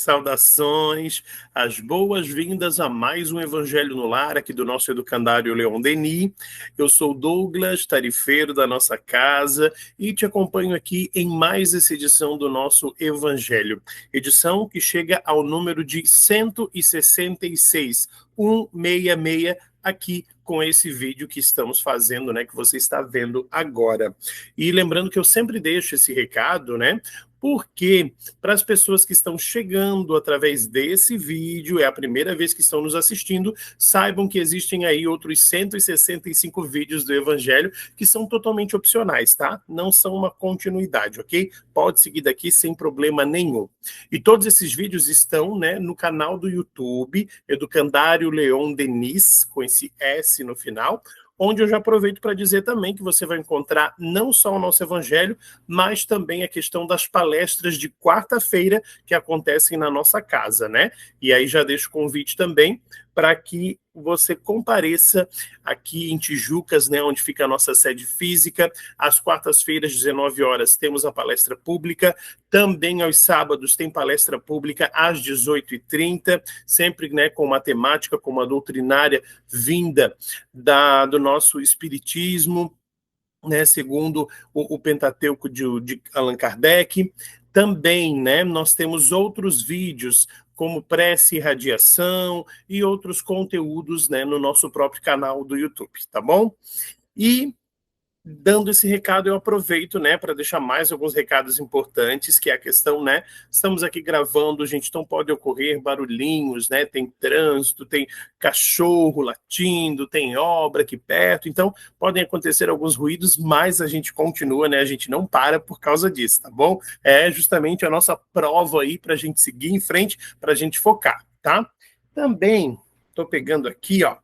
Saudações, as boas-vindas a mais um Evangelho no Lar, aqui do nosso educandário Leon Denis. Eu sou Douglas, tarifeiro da nossa casa, e te acompanho aqui em mais essa edição do nosso Evangelho. Edição que chega ao número de 166, 166, aqui com esse vídeo que estamos fazendo, né, que você está vendo agora. E lembrando que eu sempre deixo esse recado, né, porque para as pessoas que estão chegando através desse vídeo, é a primeira vez que estão nos assistindo, saibam que existem aí outros 165 vídeos do Evangelho que são totalmente opcionais, tá? Não são uma continuidade, ok? Pode seguir daqui sem problema nenhum. E todos esses vídeos estão, né, no canal do YouTube, Educandário Leon Denis, com esse S no final, onde eu já aproveito para dizer também que você vai encontrar não só o nosso Evangelho, mas também a questão das palestras de quarta-feira que acontecem na nossa casa, né? E aí já deixo o convite também para que você compareça aqui em Tijucas, né, onde fica a nossa sede física. Às quartas-feiras, 19 horas, temos a palestra pública. Também aos sábados tem palestra pública às 18h30, sempre, né, com uma temática, com uma doutrinária vinda do nosso espiritismo, né, segundo o Pentateuco de Allan Kardec. Também, né, nós temos outros vídeos, como prece e radiação e outros conteúdos, né, no nosso próprio canal do YouTube, tá bom? E dando esse recado, eu aproveito, né, para deixar mais alguns recados importantes, que é a questão, né, estamos aqui gravando, gente, então pode ocorrer barulhinhos, né, tem trânsito, tem cachorro latindo, tem obra aqui perto, então podem acontecer alguns ruídos, mas a gente continua, né, a gente não para por causa disso, tá bom? É justamente a nossa prova aí para a gente seguir em frente, para a gente focar, tá? Também, estou pegando aqui, ó,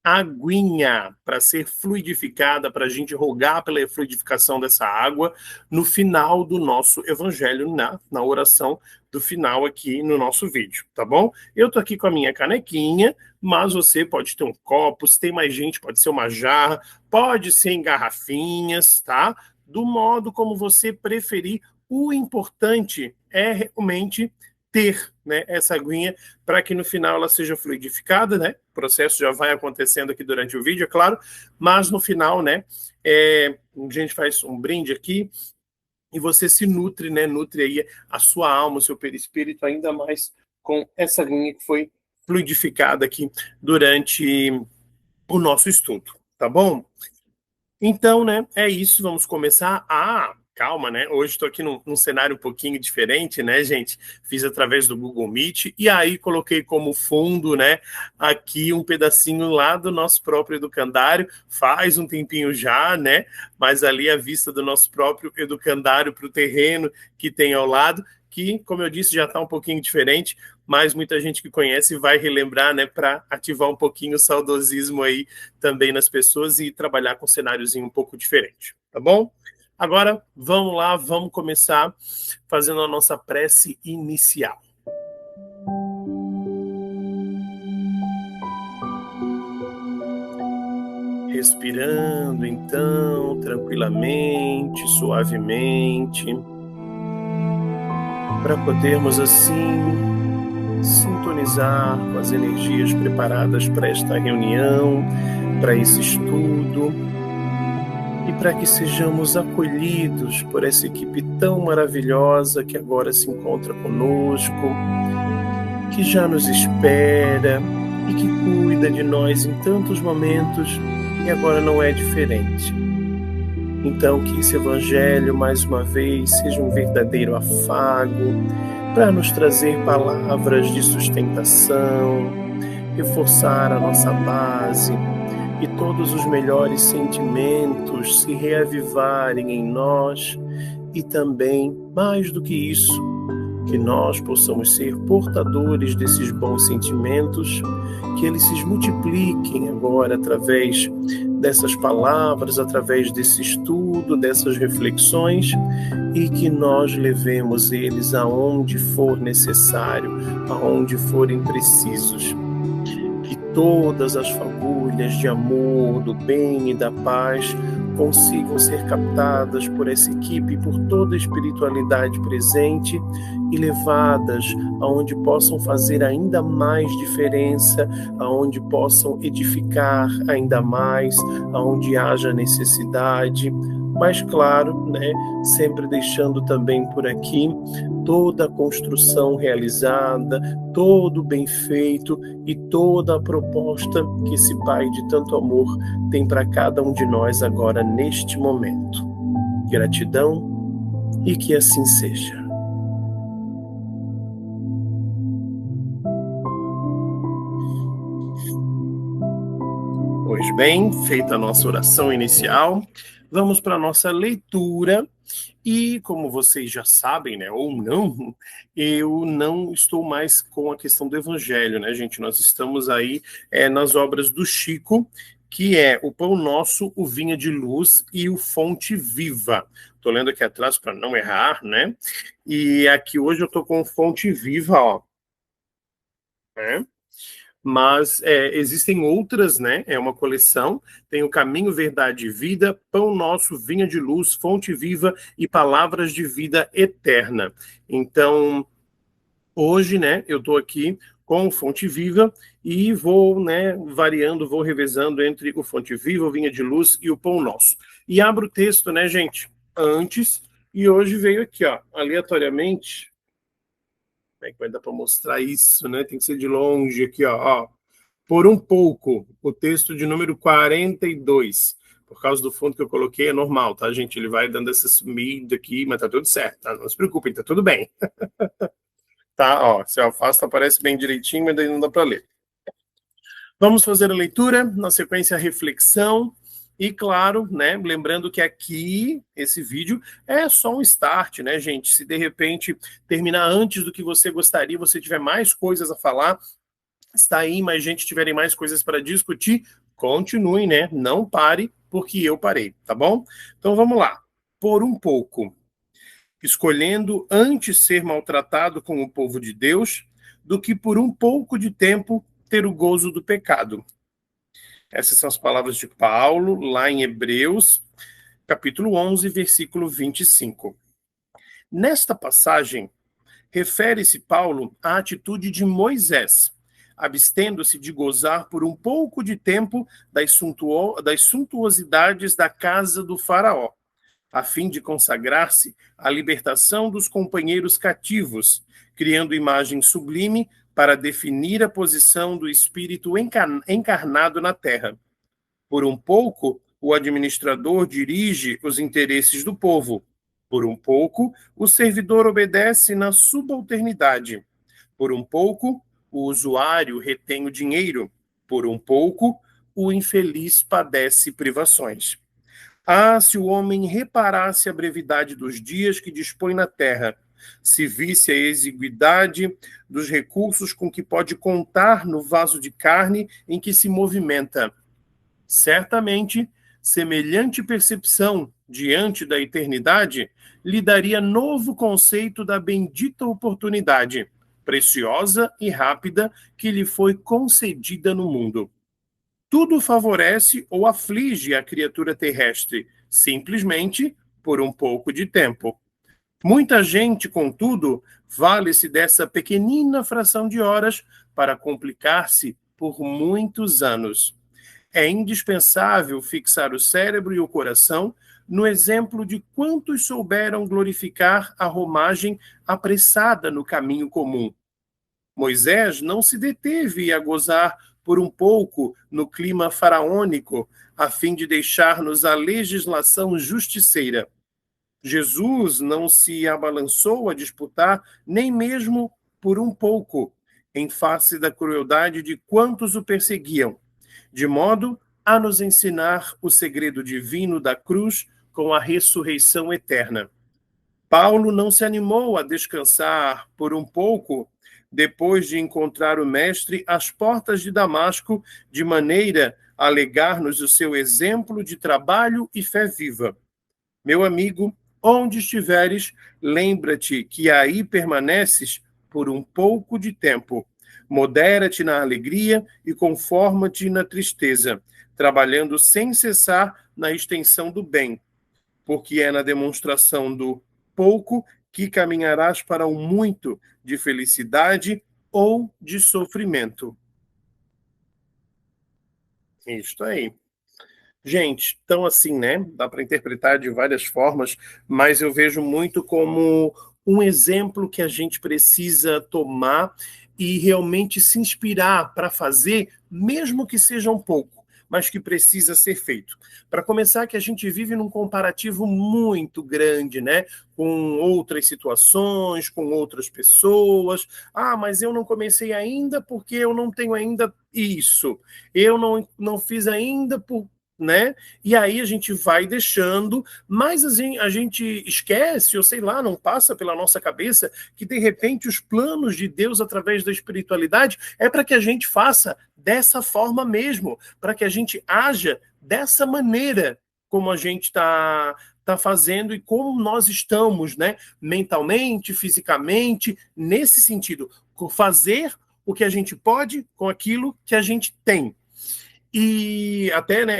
aguinha para ser fluidificada, para a gente rogar pela fluidificação dessa água no final do nosso Evangelho, na oração do final aqui no nosso vídeo, tá bom? Eu tô aqui com a minha canequinha, mas você pode ter um copo, se tem mais gente, pode ser uma jarra, pode ser em garrafinhas, tá? Do modo como você preferir. O importante é realmente ter, né, essa aguinha para que no final ela seja fluidificada, né? O processo já vai acontecendo aqui durante o vídeo, é claro, mas no final, né, a gente faz um brinde aqui e você se nutre, né? Nutre aí a sua alma, o seu perispírito ainda mais com essa aguinha que foi fluidificada aqui durante o nosso estudo, tá bom? Então, né, é isso, vamos começar. Calma, né? Hoje estou aqui num cenário um pouquinho diferente, né, gente? Fiz através do Google Meet e aí coloquei como fundo, né, aqui um pedacinho lá do nosso próprio educandário. Faz um tempinho já, né? Mas ali a vista do nosso próprio educandário para o terreno que tem ao lado, que, como eu disse, já está um pouquinho diferente, mas muita gente que conhece vai relembrar, né, para ativar um pouquinho o saudosismo aí também nas pessoas e trabalhar com um cenáriozinho um pouco diferente, tá bom? Agora, vamos lá, vamos começar fazendo a nossa prece inicial. Respirando, então, tranquilamente, suavemente, para podermos, assim, sintonizar com as energias preparadas para esta reunião, para esse estudo, e para que sejamos acolhidos por essa equipe tão maravilhosa que agora se encontra conosco, que já nos espera e que cuida de nós em tantos momentos e agora não é diferente. Então, que esse Evangelho, mais uma vez, seja um verdadeiro afago para nos trazer palavras de sustentação, reforçar a nossa base, e todos os melhores sentimentos se reavivarem em nós e também, mais do que isso, que nós possamos ser portadores desses bons sentimentos, que eles se multipliquem agora através dessas palavras, através desse estudo, dessas reflexões, e que nós levemos eles aonde for necessário, aonde forem precisos. Que todas as fagulhas de amor, do bem e da paz consigam ser captadas por essa equipe, por toda a espiritualidade presente e levadas aonde possam fazer ainda mais diferença, aonde possam edificar ainda mais, aonde haja necessidade. Mas claro, né, sempre deixando também por aqui toda a construção realizada, todo o bem feito e toda a proposta que esse Pai de tanto amor tem para cada um de nós agora neste momento. Gratidão e que assim seja. Pois bem, feita a nossa oração inicial, vamos para a nossa leitura. E como vocês já sabem, né, ou não, eu não estou mais com a questão do evangelho, né, gente? Nós estamos aí nas obras do Chico, que é o Pão Nosso, o Vinha de Luz e o Fonte Viva. Estou lendo aqui atrás para não errar, né? E aqui hoje eu estou com Fonte Viva, ó. Né? Mas existem outras, né? É uma coleção. Tem o Caminho, Verdade e Vida, Pão Nosso, Vinha de Luz, Fonte Viva e Palavras de Vida Eterna. Então, hoje, né, eu estou aqui com o Fonte Viva e vou, né, variando, vou revezando entre o Fonte Viva, o Vinha de Luz e o Pão Nosso. E abro o texto, né, gente, antes, e hoje veio aqui, ó, aleatoriamente. Como é que vai dar para mostrar isso, né? Tem que ser de longe aqui, ó. Por um pouco, o texto de número 42. Por causa do fundo que eu coloquei, é normal, tá, gente? Ele vai dando essa sumida aqui, mas tá tudo certo, tá? Não se preocupem, tá tudo bem. Tá, ó, se eu afasto, aparece bem direitinho, mas daí não dá para ler. Vamos fazer a leitura, na sequência a reflexão. E claro, né, lembrando que aqui, esse vídeo é só um start, né, gente? Se de repente terminar antes do que você gostaria, você tiver mais coisas a falar, está aí, mais gente tiverem mais coisas para discutir, continue, né? Não pare, porque eu parei, tá bom? Então vamos lá. Por um pouco, escolhendo antes ser maltratado com o povo de Deus, do que por um pouco de tempo ter o gozo do pecado. Essas são as palavras de Paulo, lá em Hebreus, capítulo 11, versículo 25. Nesta passagem, refere-se Paulo à atitude de Moisés, abstendo-se de gozar por um pouco de tempo das suntuosidades da casa do faraó, a fim de consagrar-se à libertação dos companheiros cativos, criando imagem sublime para definir a posição do espírito encarnado na terra. Por um pouco, o administrador dirige os interesses do povo. Por um pouco, o servidor obedece na subalternidade. Por um pouco, o usuário retém o dinheiro. Por um pouco, o infeliz padece privações. Ah, se o homem reparasse a brevidade dos dias que dispõe na terra, se visse a exiguidade dos recursos com que pode contar no vaso de carne em que se movimenta. Certamente, semelhante percepção diante da eternidade lhe daria novo conceito da bendita oportunidade, preciosa e rápida, que lhe foi concedida no mundo. Tudo favorece ou aflige a criatura terrestre, simplesmente por um pouco de tempo. Muita gente, contudo, vale-se dessa pequenina fração de horas para complicar-se por muitos anos. É indispensável fixar o cérebro e o coração no exemplo de quantos souberam glorificar a romagem apressada no caminho comum. Moisés não se deteve a gozar por um pouco no clima faraônico, a fim de deixar-nos a legislação justiceira. Jesus não se abalançou a disputar nem mesmo por um pouco, em face da crueldade de quantos o perseguiam, de modo a nos ensinar o segredo divino da cruz com a ressurreição eterna. Paulo não se animou a descansar por um pouco depois de encontrar o Mestre às portas de Damasco, de maneira a legar-nos o seu exemplo de trabalho e fé viva. Meu amigo, onde estiveres, lembra-te que aí permaneces por um pouco de tempo. Modera-te na alegria e conforma-te na tristeza, trabalhando sem cessar na extensão do bem, porque é na demonstração do pouco que caminharás para o muito de felicidade ou de sofrimento. Isso aí. Gente, então assim, né? Dá para interpretar de várias formas, mas eu vejo muito como um exemplo que a gente precisa tomar e realmente se inspirar para fazer, mesmo que seja um pouco, mas que precisa ser feito. Para começar, que a gente vive num comparativo muito grande, né? Com outras situações, com outras pessoas. Ah, mas eu não comecei ainda porque eu não tenho ainda isso. Eu não fiz ainda por, né? E aí a gente vai deixando, mas a gente esquece, ou sei lá, não passa pela nossa cabeça que de repente os planos de Deus através da espiritualidade é para que a gente faça dessa forma mesmo, para que a gente haja dessa maneira como a gente tá fazendo e como nós estamos, né? Mentalmente, fisicamente, nesse sentido, fazer o que a gente pode com aquilo que a gente tem. E até, né,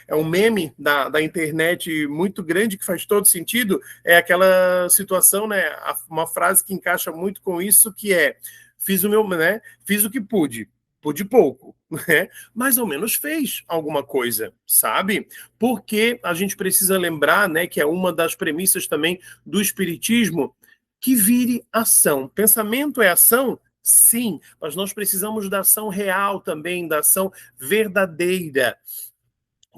é um meme da internet muito grande que faz todo sentido, é aquela situação, né, uma frase que encaixa muito com isso, que é, fiz o que pude pouco, né, mas ao menos fez alguma coisa, sabe? Porque a gente precisa lembrar, né, que é uma das premissas também do espiritismo, que vire ação. Pensamento é ação? Sim, mas nós precisamos da ação real também, da ação verdadeira,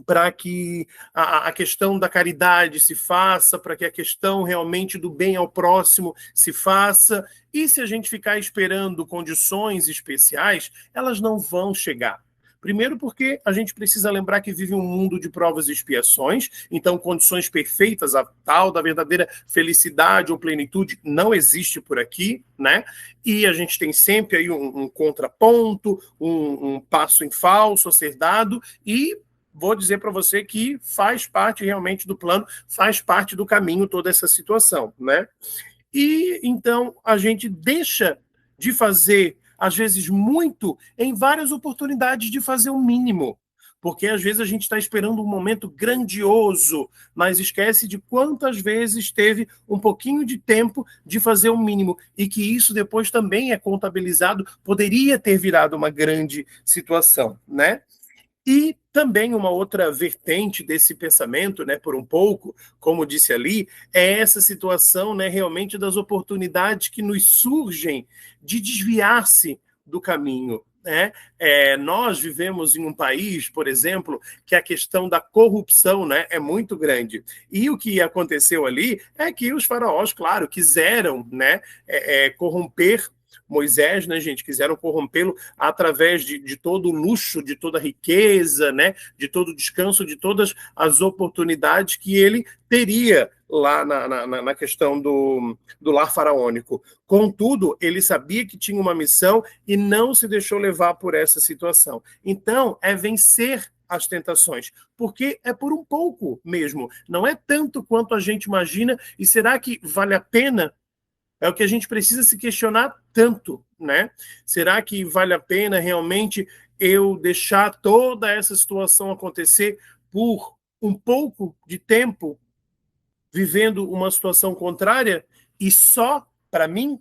para que a questão da caridade se faça, para que a questão realmente do bem ao próximo se faça. E se a gente ficar esperando condições especiais, elas não vão chegar. Primeiro porque a gente precisa lembrar que vive um mundo de provas e expiações, então condições perfeitas, a tal da verdadeira felicidade ou plenitude não existe por aqui, né? E a gente tem sempre aí um contraponto, um passo em falso a ser dado, e vou dizer para você que faz parte realmente do plano, faz parte do caminho toda essa situação, né? E então a gente deixa de fazer, às vezes, muito em várias oportunidades de fazer o mínimo. Porque às vezes a gente está esperando um momento grandioso, mas esquece de quantas vezes teve um pouquinho de tempo de fazer o mínimo. E que isso depois também é contabilizado, poderia ter virado uma grande situação, né? E também uma outra vertente desse pensamento, né, por um pouco, como disse ali, é essa situação, né, realmente das oportunidades que nos surgem de desviar-se do caminho. Né? Nós vivemos em um país, por exemplo, que a questão da corrupção, né, é muito grande. E o que aconteceu ali é que os faraós, claro, quiseram, né, corromper Moisés, né, gente, quiseram corrompê-lo através de todo o luxo, de toda a riqueza, né, de todo o descanso, de todas as oportunidades que ele teria lá na questão do lar faraônico. Contudo, ele sabia que tinha uma missão e não se deixou levar por essa situação. Então, é vencer as tentações, porque é por um pouco mesmo, não é tanto quanto a gente imagina, e será que vale a pena? É o que a gente precisa se questionar tanto, né? Será que vale a pena realmente eu deixar toda essa situação acontecer por um pouco de tempo, vivendo uma situação contrária e só para mim?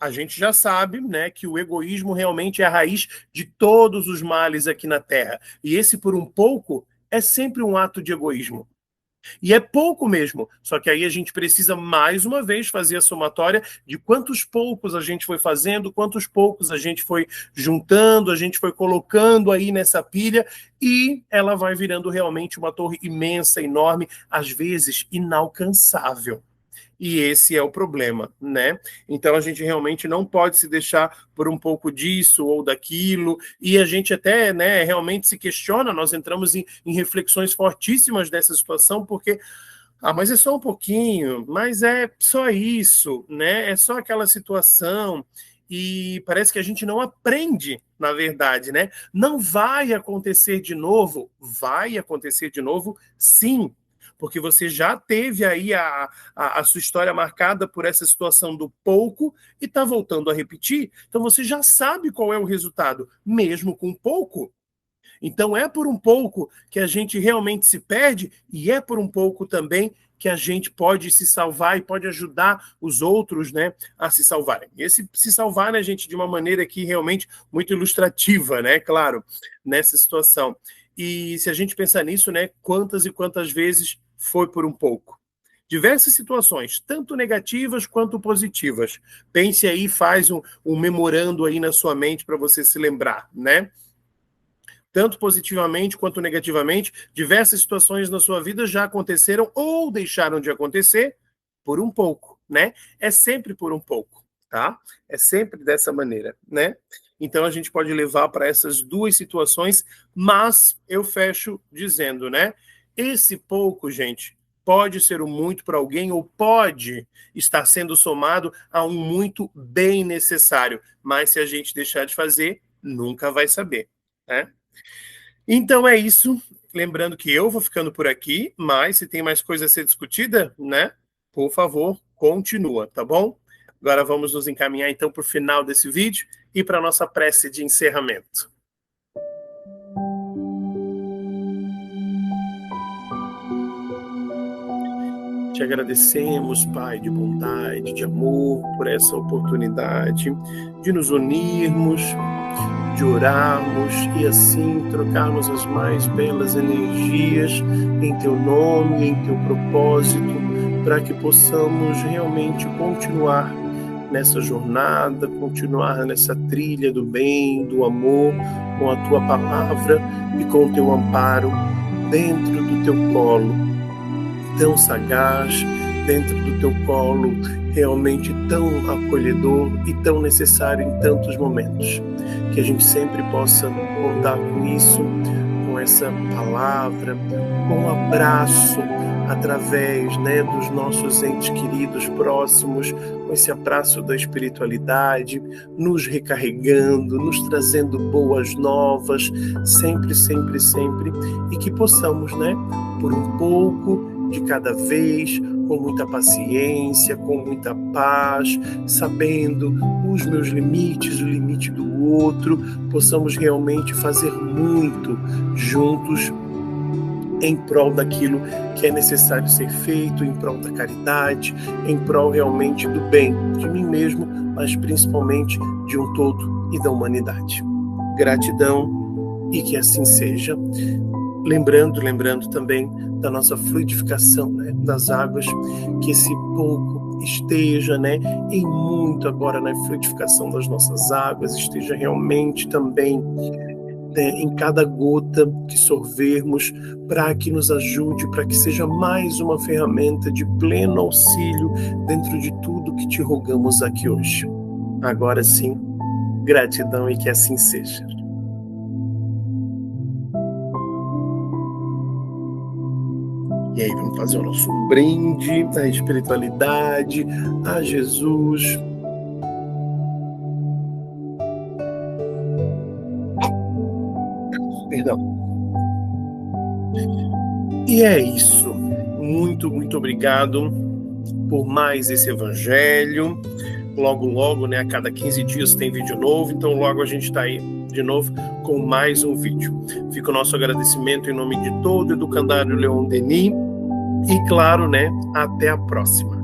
A gente já sabe, né, que o egoísmo realmente é a raiz de todos os males aqui na Terra. E esse por um pouco é sempre um ato de egoísmo. E é pouco mesmo. Só que aí a gente precisa, mais uma vez, fazer a somatória de quantos poucos a gente foi fazendo, quantos poucos a gente foi juntando, a gente foi colocando aí nessa pilha, e ela vai virando realmente uma torre imensa, enorme, às vezes inalcançável. E esse é o problema, né? Então a gente realmente não pode se deixar por um pouco disso ou daquilo, e a gente até, né, realmente se questiona, nós entramos em reflexões fortíssimas dessa situação, porque, mas é só um pouquinho, mas é só isso, né? É só aquela situação, e parece que a gente não aprende, na verdade, né? Não vai acontecer de novo? Vai acontecer de novo, sim, porque você já teve aí a sua história marcada por essa situação do pouco e está voltando a repetir, então você já sabe qual é o resultado, mesmo com pouco. Então é por um pouco que a gente realmente se perde e é por um pouco também que a gente pode se salvar e pode ajudar os outros, né, a se salvarem. Esse se salvar, né, gente, de uma maneira aqui realmente muito ilustrativa, né, claro, nessa situação. E se a gente pensar nisso, né, quantas e quantas vezes foi por um pouco? Diversas situações, tanto negativas quanto positivas. Pense aí, faz um memorando aí na sua mente para você se lembrar, né? Tanto positivamente quanto negativamente, diversas situações na sua vida já aconteceram ou deixaram de acontecer por um pouco, né? É sempre por um pouco, tá? É sempre dessa maneira, né? Então a gente pode levar para essas duas situações, mas eu fecho dizendo, né? Esse pouco, gente, pode ser um muito para alguém ou pode estar sendo somado a um muito bem necessário, mas se a gente deixar de fazer, nunca vai saber, né? Então é isso. Lembrando que eu vou ficando por aqui, mas se tem mais coisa a ser discutida, né? Por favor, continua, tá bom? Agora vamos nos encaminhar então para o final desse vídeo e para a nossa prece de encerramento. Te agradecemos, Pai de bondade, de amor, por essa oportunidade de nos unirmos, de orarmos e assim trocarmos as mais belas energias em Teu nome, em Teu propósito, para que possamos realmente continuar nessa jornada, continuar nessa trilha do bem, do amor, com a Tua palavra e com o Teu amparo dentro do Teu colo tão sagaz, dentro do Teu colo realmente tão acolhedor e tão necessário em tantos momentos. Que a gente sempre possa contar com isso, com essa palavra, com um abraço através, né, dos nossos entes queridos próximos, com esse abraço da espiritualidade, nos recarregando, nos trazendo boas novas, sempre, sempre, sempre, e que possamos, né, por um pouco de cada vez, com muita paciência, com muita paz, sabendo os meus limites, o limite do outro, possamos realmente fazer muito juntos em prol daquilo que é necessário ser feito, em prol da caridade, em prol realmente do bem, de mim mesmo, mas principalmente de um todo e da humanidade. Gratidão e que assim seja. Lembrando também da nossa fluidificação, né, das águas, que esse pouco esteja, né, em muito agora na fluidificação das nossas águas, esteja realmente também, né, em cada gota que sorvermos, para que nos ajude, para que seja mais uma ferramenta de pleno auxílio dentro de tudo que te rogamos aqui hoje. Agora sim, gratidão e que assim seja. E aí vamos fazer o nosso brinde à espiritualidade, a Jesus. Perdão. E é isso. Muito, muito obrigado por mais esse evangelho. Logo, né, a cada 15 dias tem vídeo novo, então logo a gente está aí de novo com mais um vídeo. Fica o nosso agradecimento em nome de todo o Educandário Leon Denis. E claro, né, até a próxima.